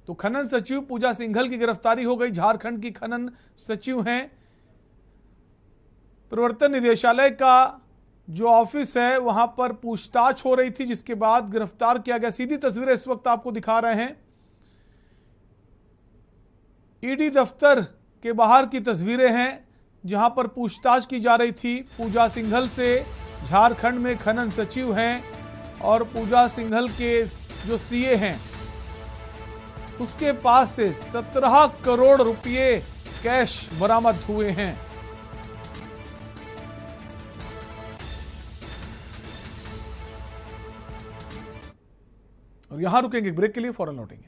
तो खनन सचिव पूजा सिंघल की गिरफ्तारी हो गई। झारखंड की खनन सचिव हैं। प्रवर्तन निदेशालय का जो ऑफिस है वहां पर पूछताछ हो रही थी, जिसके बाद गिरफ्तार किया गया। सीधी तस्वीरें इस वक्त आपको दिखा रहे हैं, ईडी दफ्तर के बाहर की तस्वीरें हैं, जहां पर पूछताछ की जा रही थी पूजा सिंघल से। झारखंड में खनन सचिव हैं और पूजा सिंघल के जो सीए हैं उसके पास से 17 करोड़ रुपए कैश बरामद हुए हैं। और यहां रुकेंगे ब्रेक के लिए, फौरन लौटेंगे।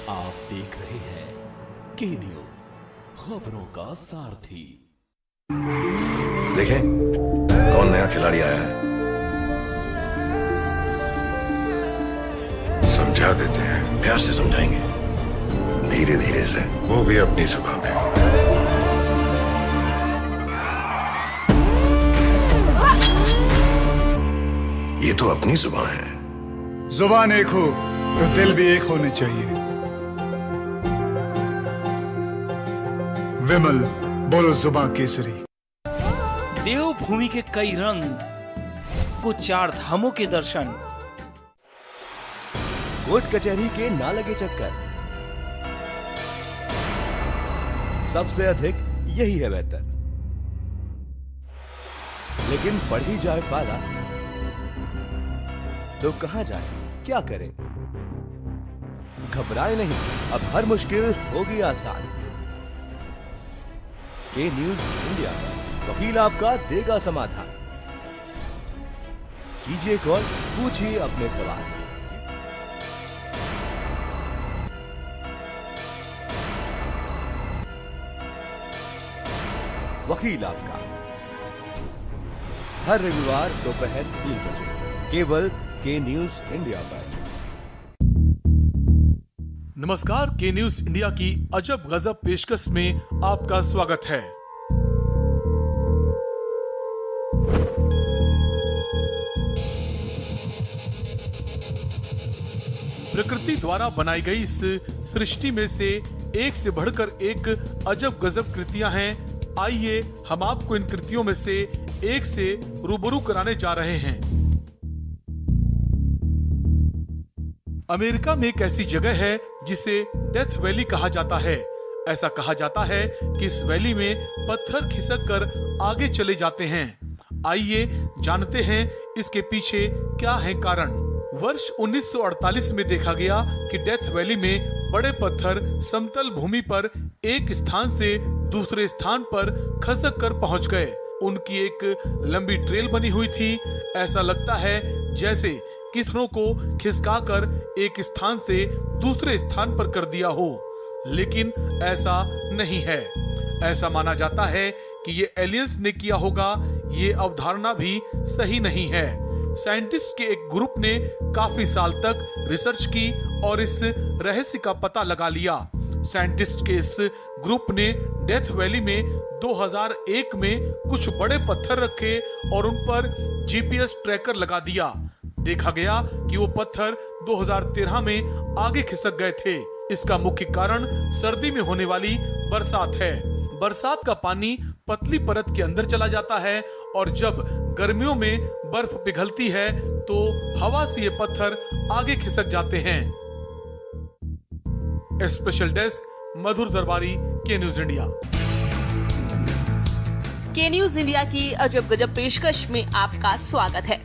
आप देख रहे हैं के न्यूज, खबरों का सारथी। देखें कौन नया खिलाड़ी आया है, समझा देते हैं। प्यार से समझाएंगे, धीरे धीरे से, वो भी अपनी जुबान में। ये तो अपनी जुबान है। जुबान एक हो तो दिल भी एक होने चाहिए। विमल बोलो जुबान केसरी। देवभूमि के कई रंग को 4 धामों के दर्शन, कोर्ट कचहरी के ना लगे चक्कर, सबसे अधिक यही है बेहतर। लेकिन बढ़ ही जाए पाला तो कहां जाएं? क्या करें? घबराएं नहीं, अब हर मुश्किल होगी आसान। के न्यूज इंडिया पर वकील आपका देगा समाधान। कीजिए कॉल, पूछिए अपने सवाल। वकील आपका हर रविवार दोपहर 3 बजे केवल के न्यूज इंडिया पर। नमस्कार, के न्यूज इंडिया की अजब गजब पेशकश में आपका स्वागत है। प्रकृति द्वारा बनाई गई इस सृष्टि में से एक से बढ़कर एक अजब गजब कृतियां हैं। आइए हम आपको इन कृतियों में से एक से रूबरू कराने जा रहे हैं। अमेरिका में एक ऐसी जगह है जिसे डेथ वैली कहा जाता है। ऐसा कहा जाता है कि इस वैली में पत्थर खिसक कर आगे चले जाते हैं। आइए जानते हैं इसके पीछे क्या है कारण। वर्ष 1948 में देखा गया कि डेथ वैली में बड़े पत्थर समतल भूमि पर एक स्थान से दूसरे स्थान पर खसक कर पहुंच गए। उनकी एक लंबी ट्रेल बनी हुई थी। ऐसा लगता है जैसे किसरों को खिसकाकर एक स्थान से दूसरे स्थान पर कर दिया हो, लेकिन ऐसा नहीं है। ऐसा माना जाता है कि ये एलियंस ने किया होगा। ये अवधारणा भी सही नहीं है। साइंटिस्ट के एक ग्रुप ने काफी साल तक रिसर्च की और इस रहस्य का पता लगा लिया। साइंटिस्ट के इस ग्रुप ने डेथ वैली में 2001 में कुछ बड़े पत्थर रखे और उन पर जीपीएस ट्रैकर लगा दिया। देखा गया कि वो पत्थर 2013 में आगे खिसक गए थे। इसका मुख्य कारण सर्दी में होने वाली बरसात है। बरसात का पानी पतली परत के अंदर चला जाता है और जब गर्मियों में बर्फ पिघलती है तो हवा से ये पत्थर आगे खिसक जाते हैं। स्पेशल डेस्क मधुर दरबारी, के न्यूज इंडिया। के न्यूज इंडिया की अजब गजब पेशकश में आपका स्वागत है।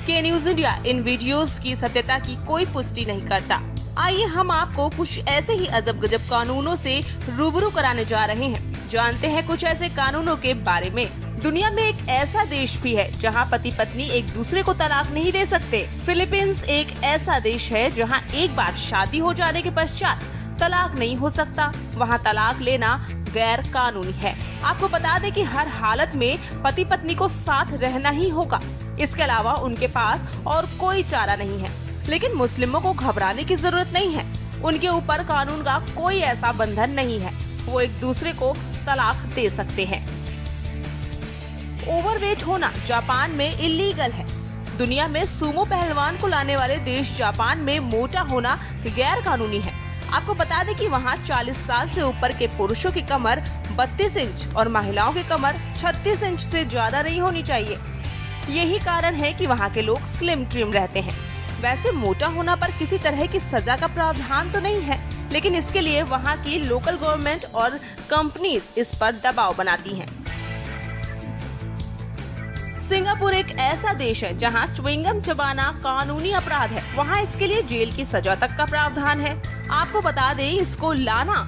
के न्यूज इंडिया इन वीडियोस की सत्यता की कोई पुष्टि नहीं करता। आइए हम आपको कुछ ऐसे ही अजब गजब कानूनों से रूबरू कराने जा रहे हैं। जानते हैं कुछ ऐसे कानूनों के बारे में। दुनिया में एक ऐसा देश भी है जहां पति पत्नी एक दूसरे को तलाक नहीं दे सकते। फिलीपींस एक ऐसा देश है जहां एक बार शादी हो जाने के पश्चात तलाक नहीं हो सकता। वहां तलाक लेना गैर कानूनी है। आपको बता दें कि हर हालत में पति पत्नी को साथ रहना ही होगा। इसके अलावा उनके पास और कोई चारा नहीं है। लेकिन मुस्लिमों को घबराने की जरूरत नहीं है। उनके ऊपर कानून का कोई ऐसा बंधन नहीं है। वो एक दूसरे को तलाक दे सकते हैं। ओवरवेट होना जापान में इलीगल है। दुनिया में सूमो पहलवान को लाने वाले देश जापान में मोटा होना गैर कानूनी है। आपको बता दें कि वहाँ 40 साल से ऊपर के पुरुषों की कमर 32 इंच और महिलाओं की कमर 36 इंच से ज्यादा नहीं होनी चाहिए। यही कारण है कि वहाँ के लोग स्लिम ट्रिम रहते हैं। वैसे मोटा होना पर किसी तरह की सजा का प्रावधान तो नहीं है, लेकिन इसके लिए वहाँ की लोकल गवर्नमेंट और कंपनीज इस पर दबाव बनाती हैं। सिंगापुर एक ऐसा देश है जहां च्युइंगम चबाना कानूनी अपराध है। वहां इसके लिए जेल की सजा तक का प्रावधान है। आपको बता दें, इसको लाना,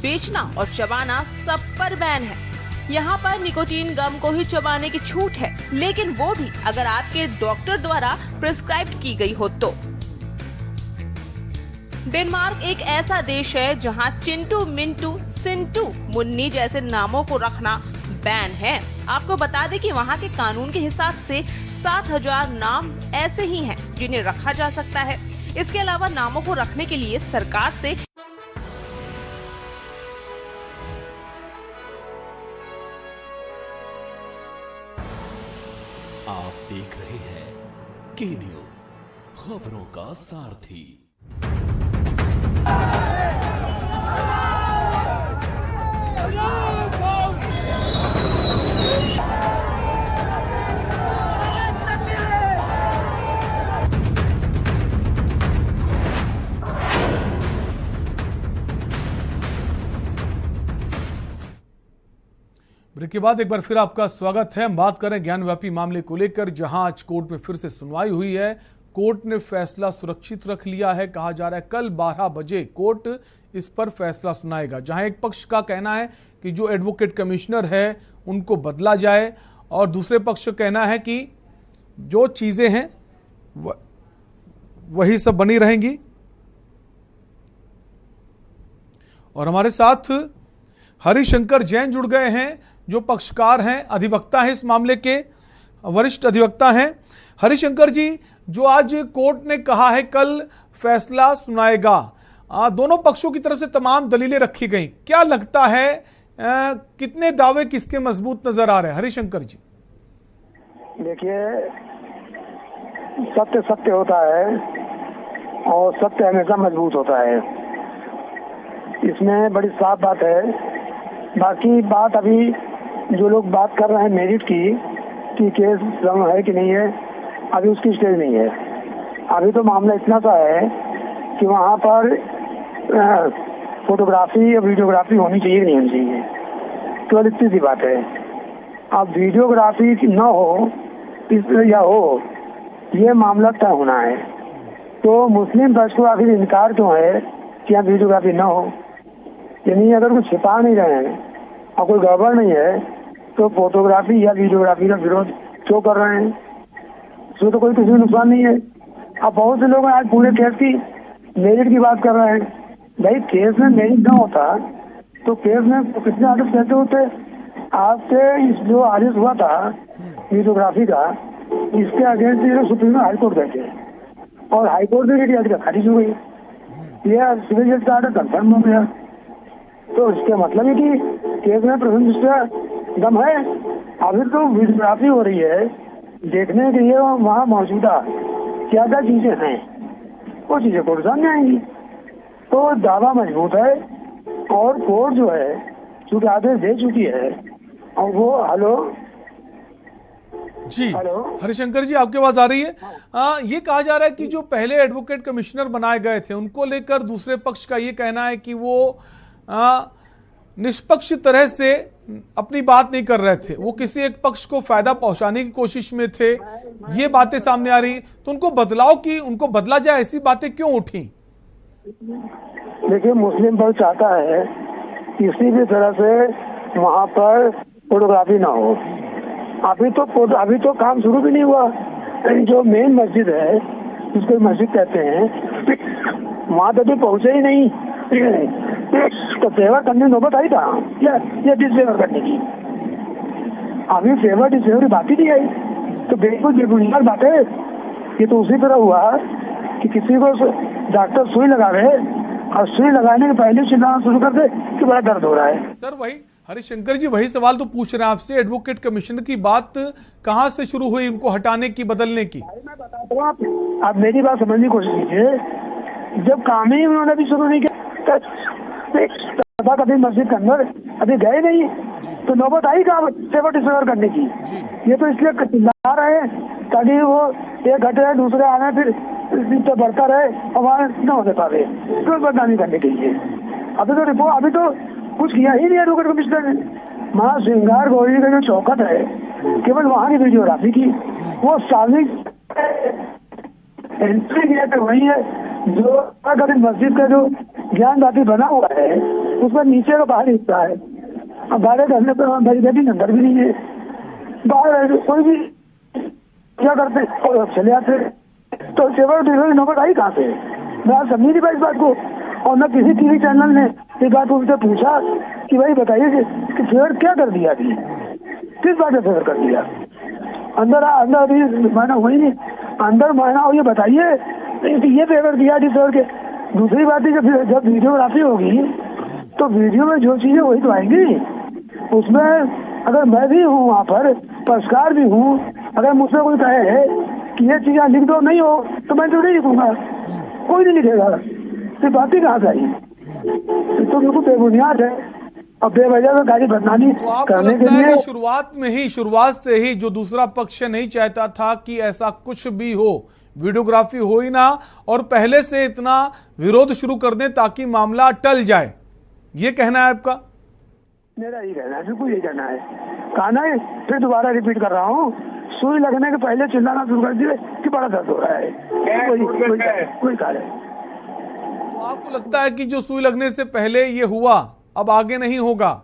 बेचना और चबाना सब पर बैन है। यहाँ पर निकोटीन गम को ही चबाने की छूट है, लेकिन वो भी अगर आपके डॉक्टर द्वारा प्रिस्क्राइब की गई हो तो। डेनमार्क एक ऐसा देश है जहाँ चिंटू, मिंटू, सिंटू, मुन्नी जैसे नामों को रखना बैन है। आपको बता दें कि वहाँ के कानून के हिसाब से 7000 नाम ऐसे ही हैं जिन्हें रखा जा सकता है। इसके अलावा नामों को रखने के लिए सरकार से आप देख रहे हैं के न्यूज, खबरों का सारथी। ब्रेक के बाद एक बार फिर आपका स्वागत है। हम बात करें ज्ञानव्यापी मामले को लेकर, जहां आज कोर्ट में फिर से सुनवाई हुई है। कोर्ट ने फैसला सुरक्षित रख लिया है। कहा जा रहा है कल 12 बजे कोर्ट इस पर फैसला सुनाएगा, जहां एक पक्ष का कहना है कि जो एडवोकेट कमिश्नर है उनको बदला जाए और दूसरे पक्ष का कहना है कि जो चीजें हैं वही सब बनी रहेंगी। और हमारे साथ हरिशंकर जैन जुड़ गए हैं, जो पक्षकार हैं, अधिवक्ता हैं, इस मामले के वरिष्ठ अधिवक्ता हैं। हरिशंकर जी, जो आज कोर्ट ने कहा है कल फैसला सुनाएगा, दोनों पक्षों की तरफ से तमाम दलीलें रखी गई, क्या लगता है कितने दावे किसके मजबूत नजर आ रहे हैं? हरिशंकर जी, देखिए, सत्य सत्य होता है और सत्य हमेशा मजबूत होता है, इसमें बड़ी साफ बात है। बाकी बात अभी जो लोग बात कर रहे हैं मेरिट की कि केस है कि नहीं है, अभी उसकी स्टेज नहीं है। अभी तो मामला इतना सा है कि वहाँ पर फोटोग्राफी या वीडियोग्राफी होनी चाहिए नहीं होनी चाहिए, केवल इतनी सी बात है। अब वीडियोग्राफी न हो या हो, ये मामला तय होना है। तो मुस्लिम पक्ष को आखिर इनकार क्यों है कि यहाँ वीडियोग्राफी न हो? यानी अगर कुछ छिपा नहीं रहे हैं और कोई गड़बड़ नहीं है तो फोटोग्राफी या वीडियोग्राफी का विरोध क्यों कर रहे हैं? इसमें तो कोई किसी को नुकसान नहीं है। अब बहुत से लोग आज पूरे केस की मेरिट की बात कर रहे हैं। भाई, केस में मेरिट ना होता तो केस में कितने आदेश कैसे होते? आपसे जो आदेश हुआ था वीडियोग्राफी का, इसके अगेंस्ट सुप्रीम हाईकोर्ट गए थे और हाईकोर्ट में याचिका खारिज हो गई। यह सिविल जज का आर्डर कंफर्म हो गया। तो इसके मतलब है कि केस में प्रथम दृष्टया दम है। अभी तो वीडियोग्राफी हो रही है, देखने के लिए वहाँ मौजूदा क्या क्या चीजें हैं वो चीजें कोर्ट सामने आएंगी। तो दावा मजबूत है और कोर्ट जो है चूंकि आदेश दे चुकी है और वो जी, हरिशंकर जी, आपके पास आ रही है। ये कहा जा रहा है कि जो पहले एडवोकेट कमिश्नर बनाए गए थे उनको लेकर दूसरे पक्ष का ये कहना है कि वो निष्पक्ष तरह से अपनी बात नहीं कर रहे थे, वो किसी एक पक्ष को फायदा पहुंचाने की कोशिश में थे। ये बातें सामने आ रही, तो उनको उनको बदला जाए, ऐसी बातें क्यों उठी? देखिए, मुस्लिम पक्ष चाहता है किसी भी तरह से वहाँ पर फोटोग्राफी ना हो। अभी तो काम शुरू भी नहीं हुआ। जो मेन मस्जिद है जिसको मस्जिद कहते हैं, वहाँ तो अभी पहुँचे ही नहीं। तो फेवर करने नौबत आई था या डिसफेवर करने की? अभी फेवर डिसफेवर की बात ही नहीं आई। तो बिल्कुल बेबुनियाद बात है। ये तो उसी तरह हुआ कि किसी को डॉक्टर सुई लगा रहे और सुई लगाने के पहले चिल्लाना शुरू कर दे कि बड़ा दर्द हो रहा है। सर, वही हरिशंकर जी, वही सवाल तो पूछ रहे हैं आपसे। एडवोकेट कमिश्नर की बात कहाँ से शुरू हुई उनको हटाने की, बदलने की? मैं बताता हूँ, आप मेरी बात समझने की कोशिश कीजिए। जब काम ही उन्होंने भी शुरू नहीं किया, कभी मस्जिद के अंदर अभी गए नहीं, तो नौबत आई कहाँ फेवर डिसफेवर करने की? ये तो इसलिए चिल्ला रहे हैं ताकि वो एक घटे दूसरे आने फिर बढ़ता रहे और वहाँ न होने पावे, तो बदनामी करने के लिए। अभी तो कुछ किया ही नहीं एडवोकेट कमिश्नर ने। माँ श्रृंगार गौरी का जो चौखट है, केवल वहाँ की वीडियोग्राफी की, वो सार्वजनिक एंट्री गेट वही है जो अगर मस्जिद का जो ज्ञानदाती बना हुआ है उसमें नीचे का बाहर हिस्सा है। अब बाहर करने पर बैरिकेडिंग अंदर भी नहीं है, बाहर कोई भी क्या करते और चले आते। तो फेवर नौबत आई कहाँ से? मैं समझी नहीं पाई इस बात को। और न किसी टीवी चैनल ने ये बात उनसे पूछा कि भाई बताइए कि फेवर क्या कर दिया, अभी किस बात में फेवर कर दिया? अंदर अभी मायना हुई नहीं, अंदर मायना हो ये बताइए ये फेवर दिया डिसफेवर के। दूसरी बात है जब वीडियोग्राफी होगी तो वीडियो में जो चीजें वही तो आएंगी। उसमें अगर मैं भी हूँ वहाँ पर, पक्षकार भी हूँ, अगर मुझसे कोई कहे कि ये चीजें लिख दो, नहीं हो तो मैं तो नहीं लिखूंगा, कोई नहीं लिखेगा। ये बात ही कहाँ से आई? तो बिल्कुल बेबुनियाद है और बेवजह में गाड़ी बदनामी करने के लिए। शुरुआत से ही जो दूसरा पक्ष नहीं चाहता था कि ऐसा कुछ भी हो, वीडियोग्राफी हो ही ना, और पहले से इतना विरोध शुरू कर दें ताकि मामला टल जाए, ये कहना है आपका? मेरा ही कहना है, बिल्कुल यही कहना है। कहना है, फिर दोबारा रिपीट कर रहा हूँ, सुई लगने के पहले चिल्लाना शुरू कर दिए कि बड़ा दर्द हो रहा है, कोई कारण। तो आपको लगता है कि जो सुई लगने से पहले ये हुआ अब आगे नहीं होगा?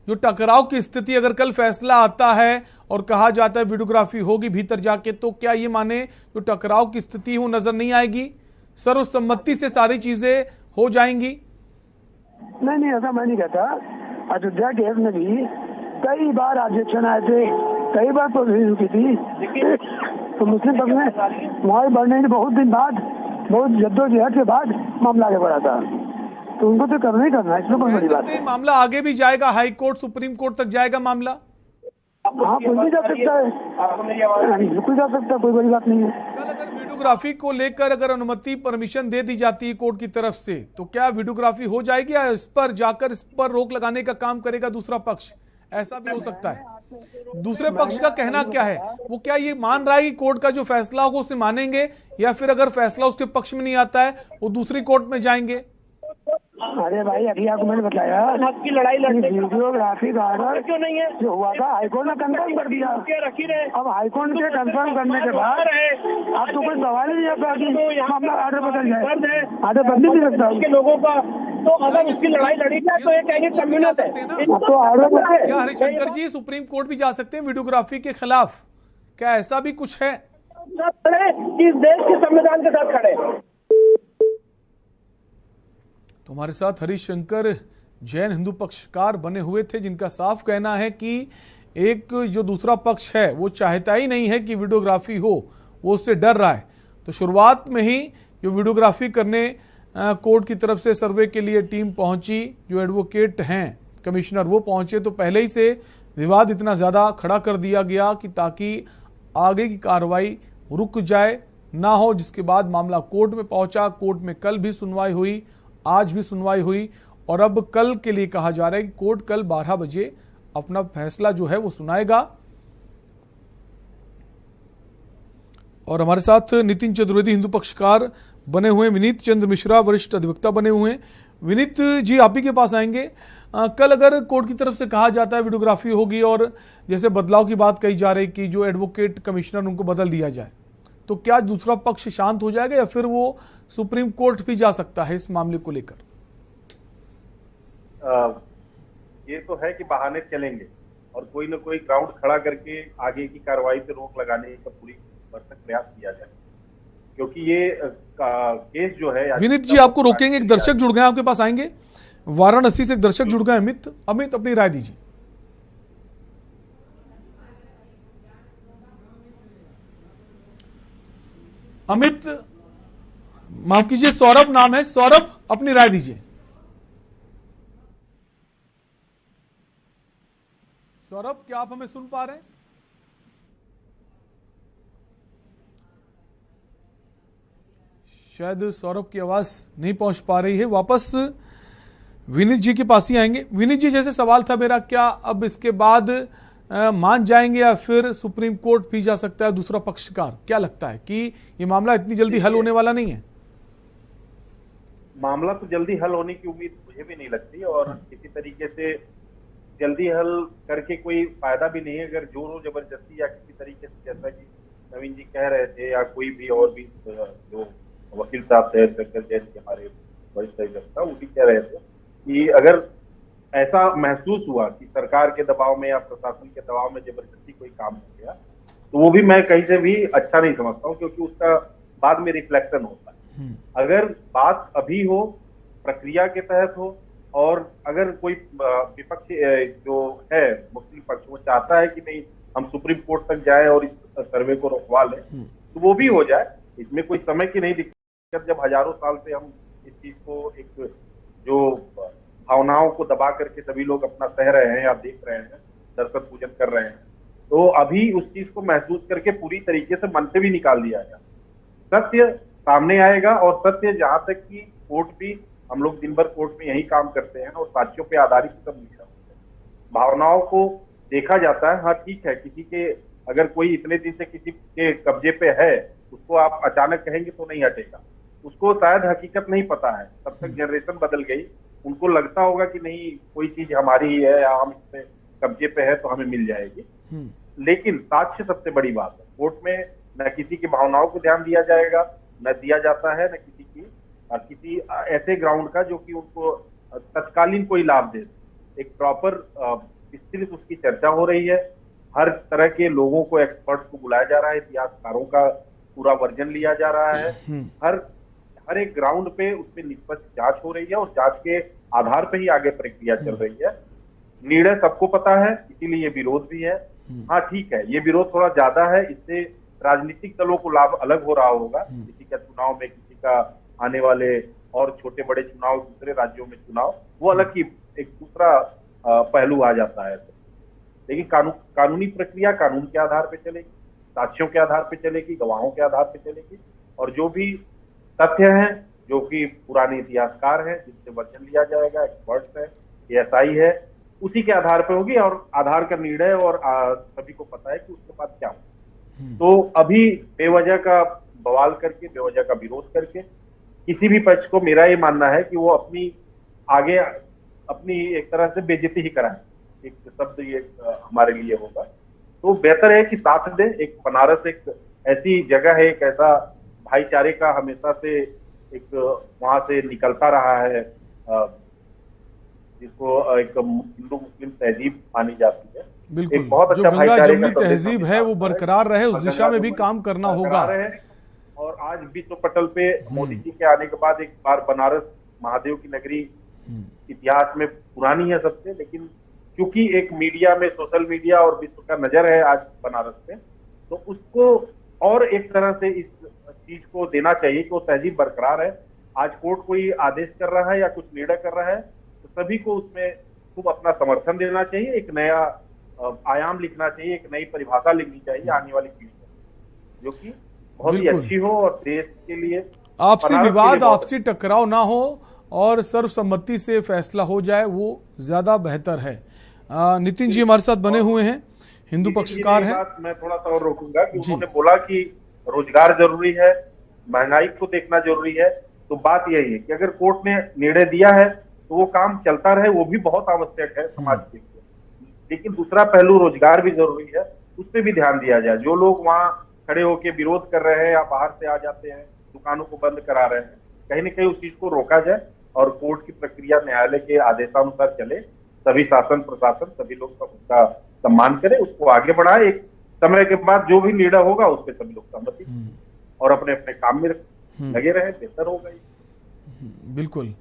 जो टकराव की स्थिति अगर कल फैसला आता है और कहा जाता है वीडियोग्राफी होगी भीतर जाके, तो क्या ये माने जो टकराव की स्थिति वो नजर नहीं आएगी, सर्वसम्मति से सारी चीजें हो जाएंगी? नहीं, ऐसा मैं नहीं कहता। अयोध्या केस में भी कई बार ऑब्जेक्शन आए थे, कई बार प्रोसीडिंग रुकी थी, तो मुस्लिम पक्ष में मुआवजे बढ़ने के बहुत दिन बाद, बहुत जद्दोजहद के बाद मामला आगे बढ़ा था, तो उनको तो करना ही करना है, इसमें कोई बड़ी बात नहीं। मामला आगे भी जाएगा, हाई कोर्ट सुप्रीम कोर्ट तक जाएगा मामला? हाँ, कोई भी जा सकता है, बिल्कुल जा सकता है, कोई बड़ी बात नहीं है। कल अगर वीडियोग्राफी को लेकर अगर अनुमति परमिशन दे दी जाती है कोर्ट की तरफ से, तो क्या वीडियोग्राफी हो जाएगी या इस पर जाकर इस पर रोक लगाने का काम करेगा दूसरा पक्ष? ऐसा भी हो सकता है। दूसरे पक्ष का कहना क्या है? वो क्या ये मान रहा है कि कोर्ट का जो फैसला होगा उसे मानेंगे, या फिर अगर फैसला उसके पक्ष में नहीं आता है वो दूसरी कोर्ट में जाएंगे? अरे भाई, अभी आपको मैंने बताया की लड़ाई लड़ने वीडियोग्राफी का ऑर्डर क्यों नहीं है जो हुआ था, हाईकोर्ट ने कंफर्म कर दिया। अब हाईकोर्ट के कंफर्म करने के बाद आप तो कोई सवाल ही नहीं आता कि मामला ऑर्डर बदल जाए, ऑर्डर बदल नहीं सकता लोगों का। तो अगर उसकी लड़ाई लड़ी जाए तो ये कहेंगे कम्युनिस्ट है, तो ऑर्डर। क्या हरिशंकर जी सुप्रीम कोर्ट भी जा सकते हैं वीडियोग्राफी के खिलाफ? क्या ऐसा भी कुछ है? इस देश के संविधान के साथ खड़े। तो हमारे साथ हरिशंकर जैन हिंदू पक्षकार बने हुए थे, जिनका साफ कहना है कि एक जो दूसरा पक्ष है वो चाहता ही नहीं है कि वीडियोग्राफी हो, वो उससे डर रहा है। तो शुरुआत में ही जो वीडियोग्राफी करने कोर्ट की तरफ से सर्वे के लिए टीम पहुंची, जो एडवोकेट हैं कमिश्नर वो पहुंचे, तो पहले ही से विवाद इतना ज़्यादा खड़ा कर दिया गया कि ताकि आगे की कार्रवाई रुक जाए ना हो, जिसके बाद मामला कोर्ट में पहुंचा। कोर्ट में कल भी सुनवाई हुई, आज भी सुनवाई हुई, और अब कल के लिए कहा जा रहा है कि कोर्ट कल 12 बजे अपना फैसला जो है वो सुनाएगा। और हमारे साथ नितिन चतुर्वेदी हिंदू पक्षकार बने हुए, विनीत चंद्र मिश्रा वरिष्ठ अधिवक्ता बने हुए हैं। विनीत जी, आप ही के पास आएंगे। कल अगर कोर्ट की तरफ से कहा जाता है वीडियोग्राफी होगी और जैसे बदलाव की बात कही जा रही कि जो एडवोकेट कमिश्नर उनको बदल दिया जाए, तो क्या दूसरा पक्ष शांत हो जाएगा या फिर वो सुप्रीम कोर्ट भी जा सकता है इस मामले को लेकर? ये तो है कि बहाने चलेंगे और कोई ना कोई ग्राउंड खड़ा करके आगे की कार्रवाई पे रोक लगाने का पूरी भरसक प्रयास किया जाए, क्योंकि ये केस जो है। विनीत जी, आपको रोकेंगे, एक दर्शक जुड़ गए, आपके पास आएंगे। वाराणसी से एक दर्शक जुड़ गए, अमित अपनी राय दीजिए। अमित, माफ कीजिए, सौरभ नाम है, सौरभ अपनी राय दीजिए। सौरभ, क्या आप हमें सुन पा रहे हैं? शायद सौरभ की आवाज नहीं पहुंच पा रही है। वापस विनीत जी के पास ही आएंगे। विनीत जी, जैसे सवाल था मेरा, क्या अब इसके बाद मान जाएंगे या फिर सुप्रीम कोर्ट भी जा सकता है दूसरा पक्षकार? क्या लगता है कि ये मामला इतनी जल्दी हल होने वाला नहीं है? मामला तो जल्दी हल होने की उम्मीद मुझे भी नहीं लगती, और किसी तरीके से जल्दी हल करके कोई फायदा भी नहीं है। अगर जोर जबरदस्ती या किसी तरीके से, जैसा कि नवीन जी कह रहे थे या कोई भी और भी जो वकील साहब थे, शंकर जैन के हमारे वरिष्ठ अधिवक्ता, वो भी कह रहे थे कि अगर ऐसा महसूस हुआ कि सरकार के दबाव में या प्रशासन के दबाव में जबरदस्ती कोई काम हो गया, तो वो भी मैं कहीं से भी अच्छा नहीं समझता हूँ, क्योंकि उसका बाद में रिफ्लेक्शन होता है। अगर बात अभी हो, प्रक्रिया के तहत हो, और अगर कोई विपक्ष जो है मुस्लिम पक्ष वो चाहता है कि नहीं हम सुप्रीम कोर्ट तक जाए और इस सर्वे को रोकवा लें, तो वो भी हो जाए। इसमें कोई समय की नहीं दिक्कत, जब हजारों साल से हम इस चीज को, एक जो भावनाओं को दबा करके सभी लोग अपना सह रहे हैं या देख रहे हैं, दर्शन पूजन कर रहे हैं, तो अभी उस चीज को महसूस करके पूरी तरीके से मन से भी निकाल दिया गया। सत्य सामने आएगा, और सत्य जहां तक कि कोर्ट भी, हम लोग दिन भर कोर्ट में यही काम करते हैं और साक्ष्यों पे आधारित सब लिखा होता है, भावनाओं को देखा जाता है। हाँ ठीक है, किसी के अगर कोई इतने दिन से किसी के कब्जे पे है, उसको आप अचानक कहेंगे तो नहीं हटेगा। उसको शायद हकीकत नहीं पता है, तब तक जनरेशन बदल गई, उनको लगता होगा कि नहीं कोई चीज हमारी ही है या हम इसमें कब्जे पे है तो हमें मिल जाएगी। लेकिन साक्ष्य सबसे बड़ी बात है। कोर्ट में न किसी की भावनाओं को ध्यान दिया जाएगा, न दिया जाता है, न किसी ऐसे ग्राउंड का जो कि उनको तत्कालीन कोई लाभ दे। एक प्रॉपर विस्तृत उसकी चर्चा हो रही है, हर तरह के लोगों को, एक्सपर्ट्स को बुलाया जा रहा है, इतिहासकारों का पूरा वर्जन लिया जा रहा है, हर एक ग्राउंड पे उसमें निष्पक्ष जांच हो रही है और जांच के आधार पे ही आगे प्रक्रिया चल रही है। निर्णय सबको पता है, इसीलिए ये विरोध भी है। हाँ ठीक है, ये विरोध थोड़ा ज्यादा है, इससे राजनीतिक दलों को लाभ अलग हो रहा होगा। किसी का चुनाव में, किसी का आने वाले और छोटे बड़े चुनाव, दूसरे राज्यों में चुनाव, वो अलग ही एक दूसरा पहलू आ जाता है। लेकिन कानूनी प्रक्रिया कानून के आधार पे चलेगी, साक्ष्यों के आधार पे चलेगी, गवाहों के आधार पे चलेगी, और जो भी तथ्य हैं, जो कि पुराने इतिहासकार हैं जिनसे वर्जन लिया जाएगा, एक्सपर्ट्स है, एएसआई है, उसी के आधार पे होगी। और आधार का निर्णय और सभी को पता है कि उसके बाद क्या होगा। तो अभी बेवजह का बवाल करके, बेवजह का विरोध करके किसी भी पक्ष को, मेरा ये मानना है कि वो अपनी एक तरह से बेइज्जती ही कराए, एक शब्द ये हमारे लिए होगा। तो बेहतर है कि साथ दे। एक बनारस एक ऐसी जगह है, एक ऐसा भाईचारे का हमेशा से एक वहां से निकलता रहा है, जिसको एक हिंदू मुस्लिम तहजीब मानी जाती है। बिल्कुल, एक बहुत जो अच्छा गंगा भाईचारे जमुनी का तहजीब है वो बरकरार रहे, उस दिशा में भी काम करना होगा। और आज विश्व पटल पे मोदी जी के आने के बाद एक बार बनारस महादेव की नगरी इतिहास में पुरानी है सबसे, लेकिन क्योंकि एक मीडिया में, सोशल मीडिया और विश्व का नजर है आज बनारस पे, तो उसको और एक तरह से इस चीज को देना चाहिए कि वो तहजीब बरकरार है। आज कोर्ट कोई आदेश कर रहा है या कुछ निर्णय कर रहा है तो सभी को उसमें खूब अपना समर्थन देना चाहिए, एक नया आयाम लिखना चाहिए, एक नई परिभाषा लिखनी चाहिए आने वाली पीढ़ी में, जो कि बहुत ही अच्छी हो और देश के लिए, आपसी विवाद, आपसी टकराव ना हो और सर्वसम्मति से फैसला हो जाए, वो ज्यादा बेहतर है। नितिन जी हमारे साथ बने हुए हैं, हिंदू पक्षकार हैं। मैं थोड़ा सा और रोकूंगा कि उन्होंने बोला कि रोजगार जरूरी है, महंगाई को देखना जरूरी है। तो बात यही है कि अगर कोर्ट ने निर्णय दिया है तो वो काम चलता रहे, वो भी बहुत आवश्यक है समाज के लिए। लेकिन दूसरा पहलू रोजगार भी जरूरी है, उस पर भी ध्यान दिया जाए। जो लोग वहाँ खड़े होकर विरोध कर रहे हैं या बाहर से आ जाते हैं, दुकानों को बंद करा रहे हैं, कहीं ना कहीं उस चीज को रोका जाए और कोर्ट की प्रक्रिया न्यायालय के आदेशानुसार चले। सभी शासन प्रशासन, सभी लोग उसका सम्मान करें, उसको आगे बढ़ाए। एक समय के बाद जो भी निर्णय होगा उस पर सभी लोग सहमति और अपने अपने काम में लगे रहे, बेहतर होगा। बिल्कुल।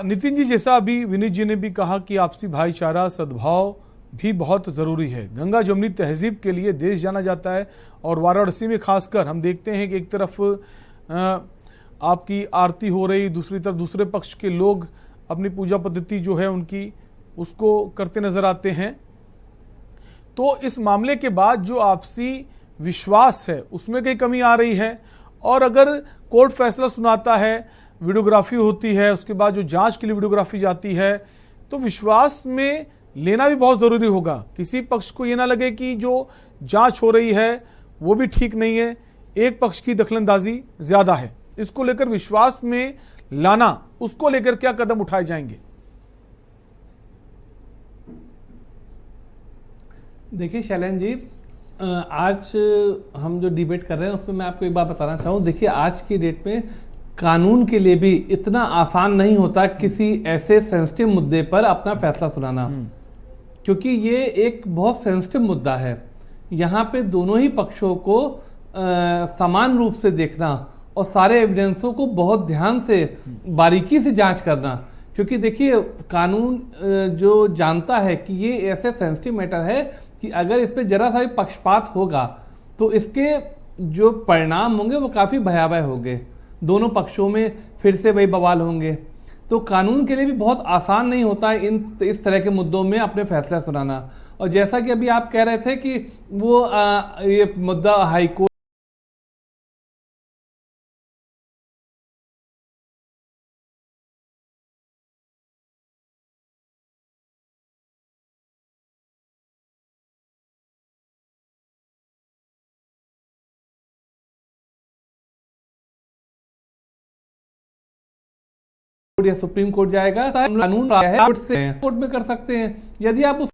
नितिन जी, जैसा अभी विनीत जी ने भी कहा कि आपसी भाईचारा, सद्भाव भी बहुत जरूरी है। गंगा जमुनी तहजीब के लिए देश जाना जाता है और वाराणसी में खासकर हम देखते हैं कि एक तरफ आपकी आरती हो रही, दूसरी तरफ दूसरे पक्ष के लोग अपनी पूजा पद्धति जो है उनकी उसको करते नजर आते हैं। तो इस मामले के बाद जो आपसी विश्वास है उसमें कई कमी आ रही है। और अगर कोर्ट फैसला सुनाता है, वीडियोग्राफी होती है, उसके बाद जो जांच के लिए वीडियोग्राफी जाती है, तो विश्वास में लेना भी बहुत जरूरी होगा। किसी पक्ष को ये ना लगे कि जो जांच हो रही है वो भी ठीक नहीं है, एक पक्ष की दखलंदाजी ज्यादा है। इसको लेकर विश्वास में लाना, उसको लेकर क्या कदम उठाए जाएंगे? देखिए शैलेंद्र जी, आज हम जो डिबेट कर रहे हैं उसमें मैं आपको एक बात बताना चाहूँ। देखिए आज की डेट में कानून के लिए भी इतना आसान नहीं होता किसी ऐसे सेंसिटिव मुद्दे पर अपना फैसला सुनाना, क्योंकि ये एक बहुत सेंसिटिव मुद्दा है। यहाँ पे दोनों ही पक्षों को समान रूप से देखना और सारे एविडेंसों को बहुत ध्यान से, बारीकी से जांच करना, क्योंकि देखिए कानून जो जानता है कि ये ऐसे सेंसिटिव मैटर है कि अगर इस पे जरा सा भी पक्षपात होगा तो इसके जो परिणाम होंगे वो काफी भयावह होंगे, दोनों पक्षों में फिर से वही बवाल होंगे। तो कानून के लिए भी बहुत आसान नहीं होता है इस तरह के मुद्दों में अपने फैसला सुनाना। और जैसा कि अभी आप कह रहे थे कि वो ये मुद्दा हाईकोर्ट या सुप्रीम कोर्ट जाएगा, कानून कोर्ट में कर सकते हैं। यदि आप